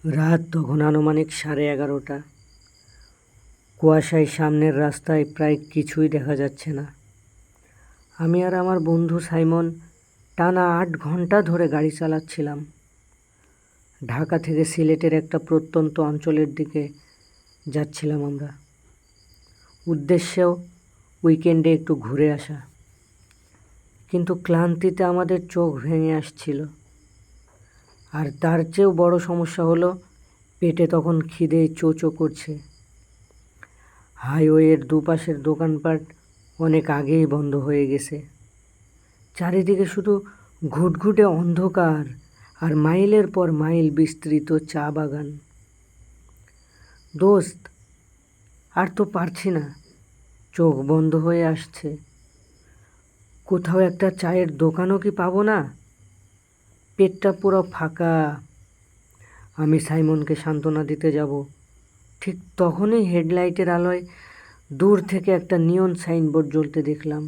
রাত তখন আনুমানিক 11:30। কুয়াশায় সামনের রাস্তায় প্রায় কিছুই দেখা যাচ্ছে না। আমি আর আমার বন্ধু সাইমন টানা 8 ঘন্টা ধরে গাড়ি চালাচ্ছিলাম। ঢাকা থেকে সিলেটের একটা প্রত্যন্ত অঞ্চলের দিকে যাচ্ছিলাম আমরা। উদ্দেশ্যেও উইকেন্ডে একটু ঘুরে আসা। কিন্তু ক্লান্তিতে আমাদের চোখ ভেঙে আসছিল। আর তার চেয়েও বড় সমস্যা হলো, পেটে তখন খিদে চো চো করছে। হাইওয়ের দুপাশের দোকানপাট অনেক আগেই বন্ধ হয়ে গেছে। চারিদিকে শুধু ঘুটঘুটে অন্ধকার আর মাইলের পর মাইল বিস্তৃত চা বাগান। দোস্ত, আর তো পারছি না, চোখ বন্ধ হয়ে আসছে। কোথাও একটা চায়ের দোকানও কি পাবো না? পেটটা পুরো ফাঁকা। আমি সাইমনকে সান্ত্বনা দিতে যাব, ঠিক তখনই হেডলাইটের আলোয় দূর থেকে একটা নিয়ন সাইনবোর্ড জ্বলতে দেখলাম।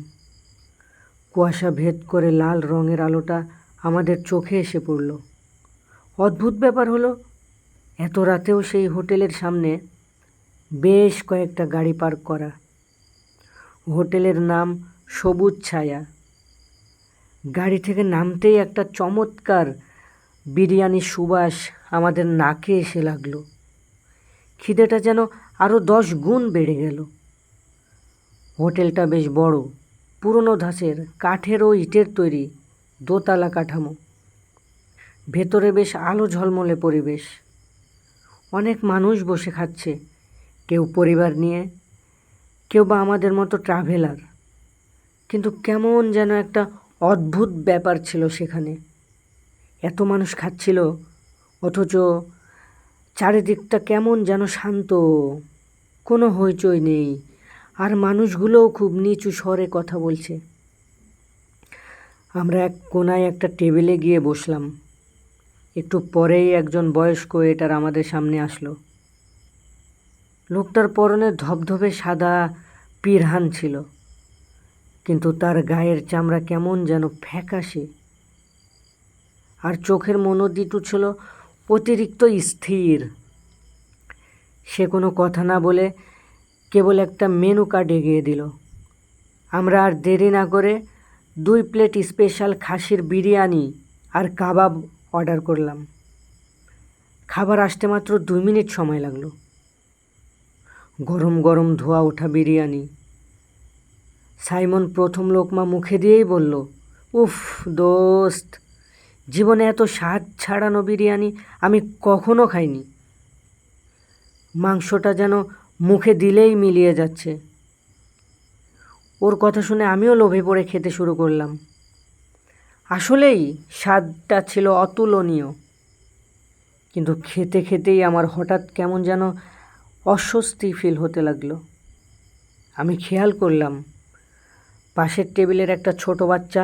কুয়াশা ভেদ করে লাল রঙের আলোটা আমাদের চোখে এসে পড়ল। অদ্ভুত ব্যাপার হলো, এত রাতেও সেই হোটেলের সামনে বেশ কয়েকটা গাড়ি পার্ক করা। হোটেলের নাম সবুজ ছায়া। গাড়ি থেকে নামতেই একটা চমৎকার বিরিয়ানির সুবাস আমাদের নাকে এসে লাগলো। খিদেটা যেন আরও 10 গুণ বেড়ে গেল। হোটেলটা বেশ বড়, পুরনো ধাঁচের, কাঠের ও ইটের তৈরি, দোতলা কাঠামো। ভেতরে বেশ আলো ঝলমলে পরিবেশ। অনেক মানুষ বসে খাচ্ছে, কেউ পরিবার নিয়ে, কেউ বা আমাদের মতো ট্রাভেলার। কিন্তু কেমন যেন একটা অদ্ভুত ব্যাপার ছিল সেখানে। এত মানুষ খাচ্ছিল, অথচ চারিদিকটা কেমন যেন শান্ত, কোনো হইচই নেই। আর মানুষগুলোও খুব নিচু স্বরে কথা বলছে। আমরা এক কোনায় একটা টেবিলে গিয়ে বসলাম। একটু পরেই একজন বয়স্ক ওয়েটার আমাদের সামনে আসলো। লোকটার পরনে ধবধবে সাদা পিরহান ছিল, কিন্তু তার গায়ের চামড়া কেমন যেন ফ্যাকাশে। আর চোখের মনোদিটু ছিল অতিরিক্ত স্থির। সে কোনো কথা না বলে কেবল একটা মেনু কার্ড এগিয়ে দিল। আমরা আর দেরি না করে 2 প্লেট স্পেশাল খাসির বিরিয়ানি আর কাবাব অর্ডার করলাম। খাবার আসতে মাত্র 2 মিনিট সময় লাগলো। গরম গরম ধোয়া ওঠা বিরিয়ানি। সাইমন প্রথম লোকমা মুখে দিয়েই বলল, উফ দোস্ত, জীবনে এত স্বাদ ছাড়ানো বিরিয়ানি আমি কখনো খাইনি। মাংসটা যেন মুখে দিলেই মিলিয়ে যাচ্ছে। ওর কথা শুনে আমিও লোভে পড়ে খেতে শুরু করলাম। আসলেই স্বাদটা ছিল অতুলনীয়। কিন্তু খেতে খেতেই আমার হঠাৎ কেমন যেন অস্বস্তি ফিল হতে লাগলো। আমি খেয়াল করলাম, পাশের টেবিলের একটা ছোট বাচ্চা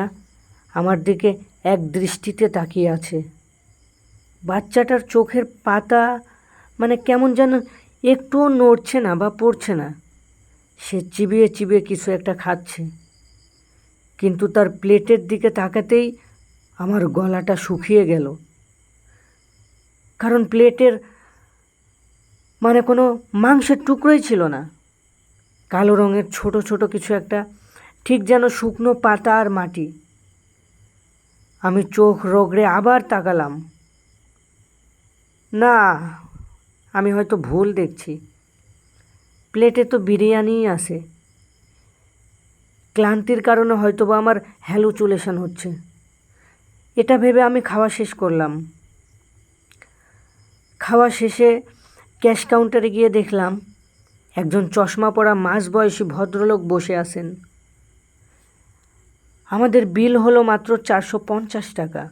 আমার দিকে এক দৃষ্টিতে তাকিয়ে আছে। বাচ্চাটার চোখের পাতা কেমন যেন একটুও নড়ছে না বা পড়ছে না। সে চিবিয়ে চিবিয়ে কিছু একটা খাচ্ছে, কিন্তু তার প্লেটের দিকে তাকাতেই আমার গলাটা শুকিয়ে গেল। কারণ প্লেটের কোনো মাংসের টুকরোই ছিল না। কালো রঙের ছোট ছোট কিছু একটা, ঠিক যেন শুকনো পাতা আর মাটি। আমি চোখ রগড়ে আবার তাকালাম। না, আমি হয়তো ভুল দেখছি। প্লেটে তো বিরিয়ানিই আছে। ক্লান্তির কারণে হয়তো বা আমার হ্যালুচুলেশন হচ্ছে, এটা ভেবে আমি খাওয়া শেষ করলাম। খাওয়া শেষে ক্যাশ কাউন্টারে গিয়ে দেখলাম একজন চশমা পরা মাঝবয়সী ভদ্রলোক বসে আছেন। আমাদের বিল হলো মাত্র 450 টাকা।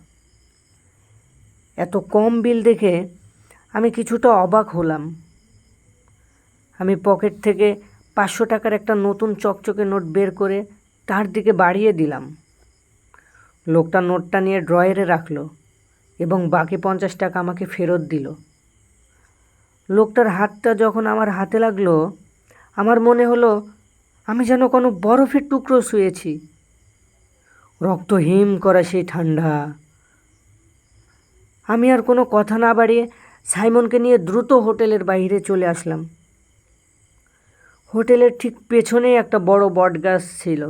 এত কম বিল দেখে আমি কিছুটা অবাক হলাম। আমি পকেট থেকে 500 টাকার একটা নতুন চকচকে নোট বের করে তার দিকে বাড়িয়ে দিলাম। লোকটা নোটটা নিয়ে ড্রয়ারে রাখলো এবং বাকি 50 টাকা আমাকে ফেরত দিল। লোকটার হাতটা যখন আমার হাতে লাগলো, আমার মনে হলো আমি যেন কোনো বরফের টুকরো ছুঁয়েছি। রক্ত হিম করা সেই ঠান্ডা। আমি আর কোনো কথা না বাড়িয়ে সাইমনকে নিয়ে দ্রুত হোটেলের বাইরে চলে আসলাম। হোটেলের ঠিক পেছনেই একটা বড় বটগাছ ছিল।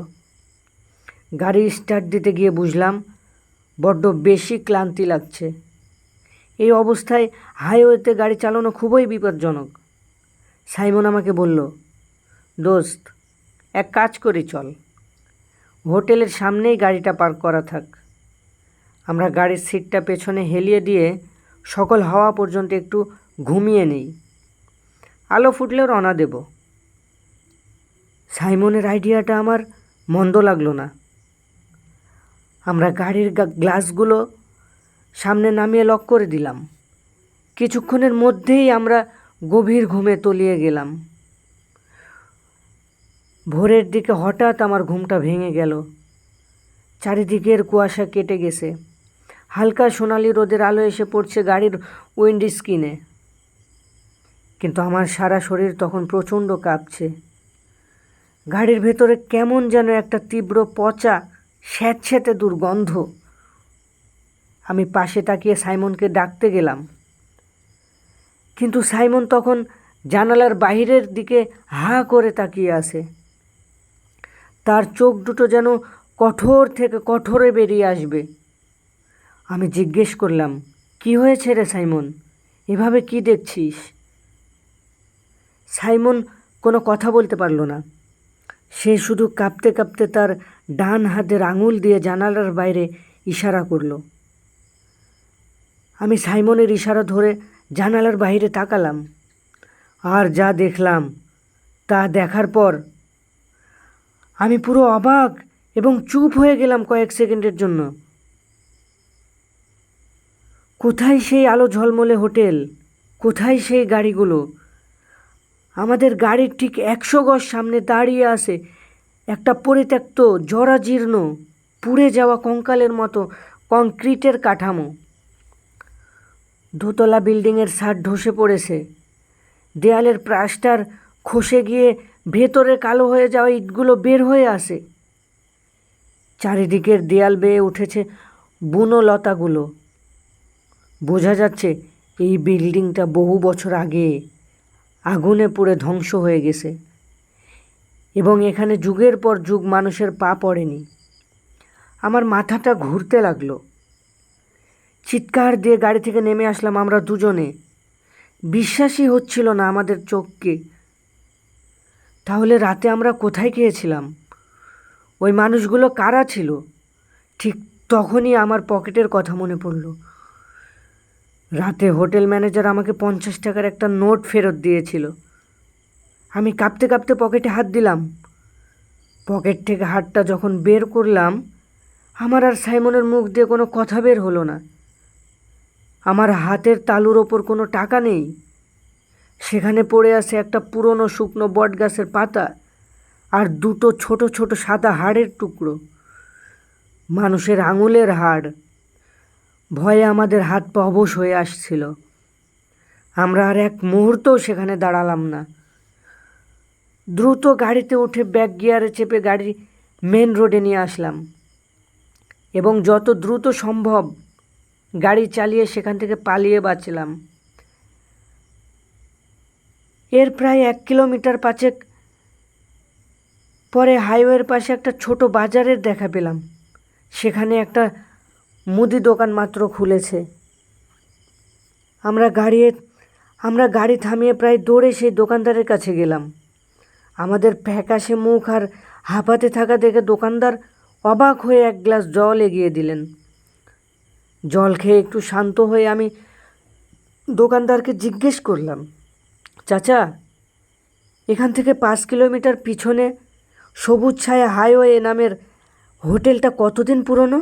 গাড়ি স্টার্ট দিতে গিয়ে বুঝলাম বড্ড বেশি ক্লান্তি লাগছে। এই অবস্থায় হাইওয়েতে গাড়ি চালানো খুবই বিপজ্জনক। সাইমন আমাকে বলল, দোস্ত, এক কাজ করি চল, হোটেলের সামনেই গাড়িটা পার্ক করা থাক। আমরা গাড়ির সিটটা পেছনে হেলিয়ে দিয়ে সকল হাওয়া পর্যন্ত একটু ঘুমিয়ে নেই, আলো ফুটলেও রওনা দেব। সাইমনের আইডিয়াটা আমার মন্দ লাগলো না। আমরা গাড়ির গ্লাসগুলো সামনে নামিয়ে লক করে দিলাম। কিছুক্ষণের মধ্যেই আমরা গভীর ঘুমে তলিয়ে গেলাম। ভোরের দিকে হঠাৎ আমার ঘুমটা ভেঙে গেল। চারিদিকের কুয়াশা কেটে গেছে। হালকা সোনালি রোদের আলো এসে পড়ছে গাড়ির উইন্ড স্ক্রিনে। কিন্তু আমার সারা শরীর তখন প্রচণ্ড কাঁপছে। গাড়ির ভেতরে কেমন যেন একটা তীব্র পচা স্যাঁতস্যাঁতে দুর্গন্ধ। আমি পাশে তাকিয়ে সাইমনকে ডাকতে গেলাম, কিন্তু সাইমন তখন জানালার বাইরের দিকে হাঁ করে তাকিয়ে আছে। তার চোখ দুটো যেন কঠোর থেকে কঠোরে বেরিয়ে আসবে। আমি জিজ্ঞেস করলাম, কি হয়েছে রে সাইমন, এভাবে কি দেখছিস? সাইমন কোনো কথা বলতে পারল না। সে শুধু কাঁপতে কাঁপতে তার ডান হাতের আঙুল দিয়ে জানালার বাইরে ইশারা করলো। আমি সাইমনের ইশারা ধরে জানালার বাইরে তাকালাম, আর যা দেখলাম তা দেখার পর আমি পুরো অবাক এবং চুপ হয়ে গেলাম কয়েক সেকেন্ডের জন্য। কোথায় সেই আলো ঝলমলে হোটেল, কোথায় সেই গাড়িগুলো? আমাদের গাড়ির ঠিক 100 গজ সামনে দাঁড়িয়ে আছে একটা পরিত্যক্ত, জরাজীর্ণ, পুড়ে যাওয়া কঙ্কালের মতো কংক্রিটের কাঠামো। দোতলা বিল্ডিংয়ের ছাদ ধসে পড়েছে। দেয়ালের প্লাস্টার খসে গিয়ে ভেতরে কালো হয়ে যাওয়া ইটগুলো বের হয়ে আসে। চারিদিকের দেয়াল বেয়ে উঠেছে বুনো লতাগুলো। বোঝা যাচ্ছে এই বিল্ডিংটা বহু বছর আগে আগুনে পুড়ে ধ্বংস হয়ে গেছে এবং এখানে যুগের পর যুগ মানুষের পা পড়েনি। আমার মাথাটা ঘুরতে লাগলো। চিৎকার দিয়ে গাড়ি থেকে নেমে আসলাম আমরা দুজনে। বিশ্বাসই হচ্ছিল না আমাদের চোখকে। তাহলে রাতে আমরা কোথায় গিয়েছিলাম? ওই মানুষগুলো কারা ছিল? ঠিক তখনই আমার পকেটের কথা মনে পড়ল। রাতে হোটেল ম্যানেজার আমাকে 50 টাকার একটা নোট ফেরত দিয়েছিল। আমি কাঁপতে কাঁপতে পকেটে হাত দিলাম। পকেট থেকে হাতটা যখন বের করলাম, আমার আর সাইমনের মুখ দিয়ে কোনো কথা বের হলো না। আমার হাতের তালুর ওপর কোনো টাকা নেই। সেখানে পড়ে আছে একটা পুরনো শুকনো বটগাছের পাতা আর দুটো ছোট ছোট সাদা হাড়ের টুকরো, মানুষের আঙুলের হাড়। ভয়ে আমাদের হাত পা অবশ হয়ে আসছিল। আমরা আর এক মুহূর্তও সেখানে দাঁড়ালাম না। দ্রুত গাড়িতে উঠে ব্যাক গিয়ারে চেপে গাড়ি মেন রোডে নিয়ে আসলাম এবং যত দ্রুত সম্ভব গাড়ি চালিয়ে সেখান থেকে পালিয়ে বাঁচলাম। এর প্রায় 1 কিলোমিটার পাঁচেক পরে হাইওয়ের পাশে একটা ছোট বাজারের দেখা পেলাম। সেখানে একটা মুদি দোকান মাত্র খুলেছে। আমরা গাড়ি থামিয়ে প্রায় দৌড়ে সেই দোকানদারের কাছে গেলাম। আমাদের ফ্যাকাশে মুখ আর হাঁপাতে থাকা দেখে দোকানদার অবাক হয়ে এক গ্লাস জল এগিয়ে দিলেন। জল খেয়ে একটু শান্ত হয়ে আমি দোকানদারকে জিজ্ঞেস করলাম, চাচা, এখান থেকে 5 কিলোমিটার পিছনে সবুজ ছায়া হাইওয়ে নামের হোটেলটা কতদিন পুরনো?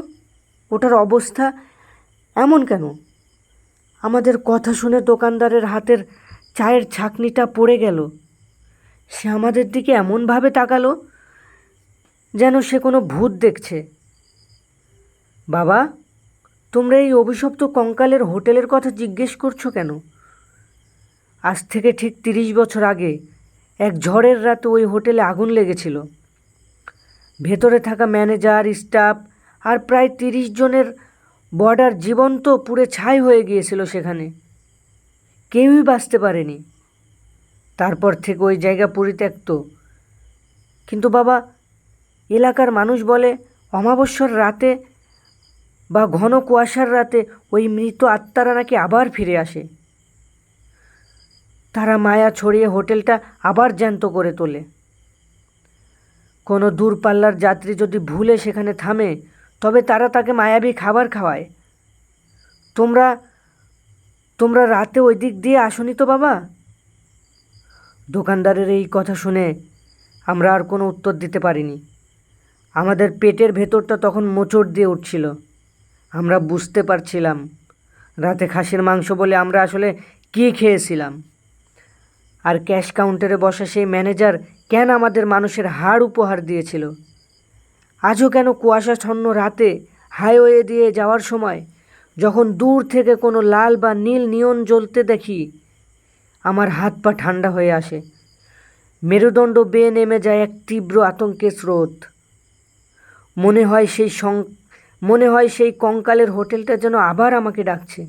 ওটার অবস্থা এমন কেন? আমাদের কথা শুনে দোকানদারের হাতের চায়ের ছাঁকনিটা পড়ে গেল। সে আমাদের দিকে এমনভাবে তাকালো যেন সে কোনো ভূত দেখছে। বাবা, তোমরা এই অভিশপ্ত কঙ্কালের হোটেলের কথা জিজ্ঞেস করছো কেন? আজ থেকে ঠিক 30 বছর আগে এক ঝড়ের রাতে ওই হোটেলে আগুন লেগেছিল। ভেতরে থাকা ম্যানেজার, স্টাফ আর প্রায় 30 জনের বর্ডার জীবন্ত পুড়ে ছাই হয়ে গিয়েছিল সেখানে। কেউই বাঁচতে পারেনি। তারপর থেকে ওই জায়গা পরিত্যক্ত। কিন্তু বাবা, এলাকার মানুষ বলে অমাবস্যার রাতে বা ঘন কুয়াশার রাতে ওই মৃত আত্মারা নাকি আবার ফিরে আসে। তারা মায়া ছড়িয়ে হোটেলটা আবার জ্যান্ত করে তোলে। কোনো দূরপাল্লার যাত্রী যদি ভুলে সেখানে থামে, তবে তারা তাকে মায়াবী খাবার খাওয়ায়। তোমরা তোমরা রাতে ওই দিক দিয়ে আসনি তো বাবা? দোকানদারের এই কথা শুনে আমরা আর কোনো উত্তর দিতে পারিনি। আমাদের পেটের ভেতরটা তখন মোচড় দিয়ে উঠছিল। আমরা বুঝতে পারছিলাম রাতে খাসির মাংস বলে আমরা আসলে কী খেয়েছিলাম। আর ক্যাশ কাউন্টারে বসা সেই ম্যানেজার কেন আমাদের মানুষের হাড় উপহার দিয়েছিল। আজও কেন কুয়াশাচ্ছন্ন রাতে হাইওয়ে দিয়ে যাওয়ার সময় যখন দূর থেকে কোনো লাল বা নীল নিয়ন জ্বলতে দেখি, আমার হাত পা ঠান্ডা হয়ে আসে। মেরুদণ্ড বেয়ে নেমে যায় এক তীব্র আতঙ্কের স্রোত। মনে হয় সেই কঙ্কালের হোটেলটা যেন আবার আমাকে ডাকছে।